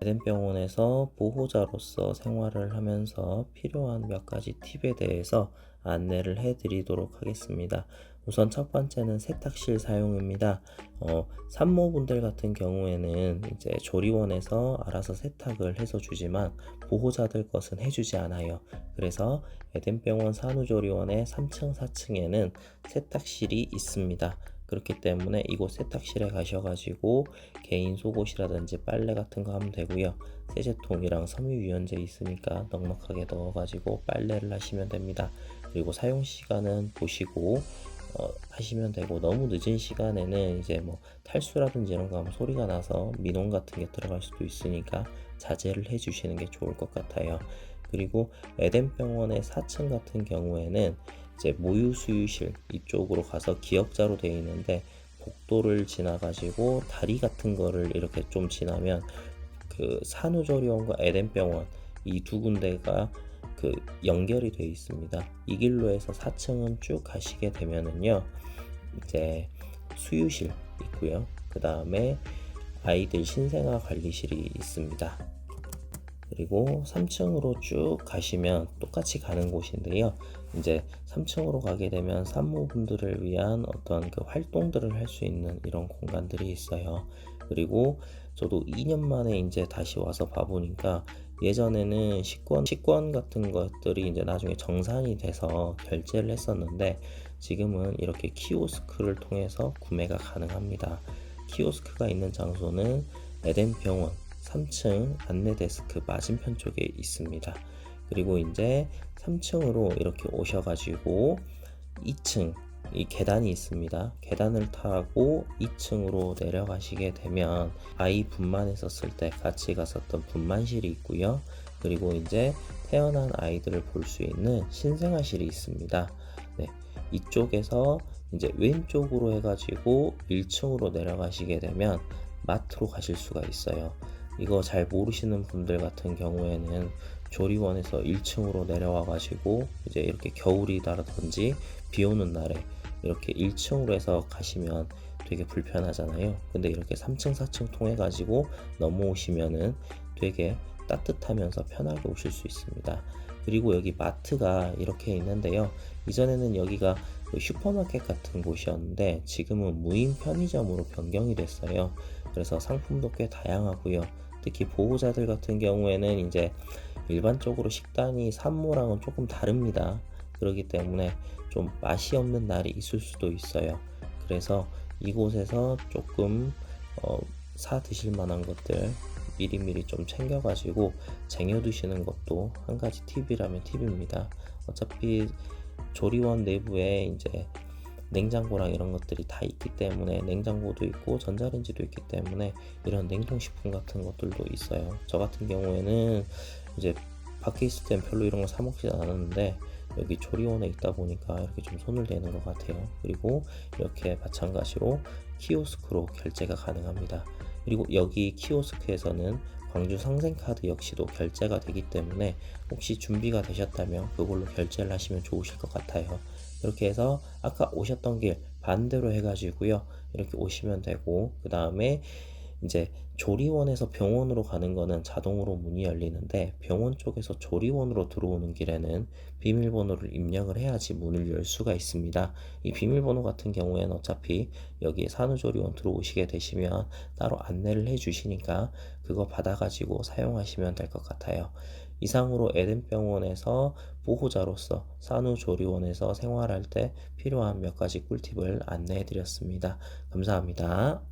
에덴병원에서 보호자로서 생활을 하면서 필요한 몇 가지 팁에 대해서 안내를 해드리도록 하겠습니다. 우선 첫 번째는 세탁실 사용입니다. 산모분들 같은 경우에는 이제 조리원에서 알아서 세탁을 해서 주지만 보호자들 것은 해주지 않아요. 그래서 에덴병원 산후조리원의 3층, 4층에는 세탁실이 있습니다. 그렇기 때문에 이곳 세탁실에 가셔가지고 개인 속옷이라든지 빨래 같은 거 하면 되고요. 세제통이랑 섬유유연제 있으니까 넉넉하게 넣어가지고 빨래를 하시면 됩니다. 그리고 사용 시간은 보시고 하시면 되고, 너무 늦은 시간에는 이제 뭐 탈수라든지 이런 거 하면 소리가 나서 민원 같은 게 들어갈 수도 있으니까 자제를 해 주시는 게 좋을 것 같아요. 그리고 에덴병원의 4층 같은 경우에는 이제 모유수유실 이쪽으로 가서 기역자로 되어 있는데, 복도를 지나가지고 다리 같은 거를 이렇게 좀 지나면 그 산후조리원과 에덴병원 이 두 군데가 그 연결이 되어 있습니다. 이 길로 해서 4층은 쭉 가시게 되면은요, 이제 수유실 있고요. 그 다음에 아이들 신생아 관리실이 있습니다. 그리고 3층으로 쭉 가시면 똑같이 가는 곳인데요. 이제 3층으로 가게 되면 산모분들을 위한 어떤 그 활동들을 할 수 있는 이런 공간들이 있어요. 그리고 저도 2년 만에 이제 다시 와서 봐보니까, 예전에는 식권 같은 것들이 이제 나중에 정산이 돼서 결제를 했었는데, 지금은 이렇게 키오스크를 통해서 구매가 가능합니다. 키오스크가 있는 장소는 에덴병원 3층 안내 데스크 맞은편 쪽에 있습니다. 그리고 이제 3층으로 이렇게 오셔가지고 2층 이 계단이 있습니다. 계단을 타고 2층으로 내려가시게 되면 아이 분만했었을 때 같이 갔었던 분만실이 있고요. 그리고 이제 태어난 아이들을 볼 수 있는 신생아실이 있습니다. 네, 이쪽에서 이제 왼쪽으로 해가지고 1층으로 내려가시게 되면 마트로 가실 수가 있어요. 이거 잘 모르시는 분들 같은 경우에는 조리원에서 1층으로 내려와 가지고 이제 이렇게 겨울이라든지 비 오는 날에 이렇게 1층으로 해서 가시면 되게 불편하잖아요. 근데 이렇게 3층, 4층 통해 가지고 넘어오시면은 되게 따뜻하면서 편하게 오실 수 있습니다. 그리고 여기 마트가 이렇게 있는데요. 이전에는 여기가 슈퍼마켓 같은 곳이었는데 지금은 무인 편의점으로 변경이 됐어요. 그래서 상품도 꽤 다양하고요. 특히 보호자들 같은 경우에는 이제 일반적으로 식단이 산모랑은 조금 다릅니다. 그렇기 때문에 좀 맛이 없는 날이 있을 수도 있어요. 그래서 이곳에서 조금 사 드실 만한 것들 미리미리 좀 챙겨가지고 쟁여두시는 것도 한 가지 팁이라면 팁입니다. 어차피 조리원 내부에 이제 냉장고랑 이런 것들이 다 있기 때문에, 냉장고도 있고 전자레인지도 있기 때문에 이런 냉동식품 같은 것들도 있어요. 저 같은 경우에는 이제 밖에 있을 땐 별로 이런 거 사 먹지 않았는데 여기 조리원에 있다 보니까 이렇게 좀 손을 대는 것 같아요. 그리고 이렇게 마찬가지로 키오스크로 결제가 가능합니다. 그리고 여기 키오스크에서는 광주 상생카드 역시도 결제가 되기 때문에 혹시 준비가 되셨다면 그걸로 결제를 하시면 좋으실 것 같아요. 이렇게 해서 아까 오셨던 길 반대로 해가지고요, 이렇게 오시면 되고, 그 다음에 이제 조리원에서 병원으로 가는 거는 자동으로 문이 열리는데, 병원 쪽에서 조리원으로 들어오는 길에는 비밀번호를 입력을 해야지 문을 열 수가 있습니다. 이 비밀번호 같은 경우에는 어차피 여기 산후조리원 들어오시게 되시면 따로 안내를 해 주시니까 그거 받아가지고 사용하시면 될 것 같아요. 이상으로 에덴병원에서 보호자로서 산후조리원에서 생활할 때 필요한 몇 가지 꿀팁을 안내해 드렸습니다. 감사합니다.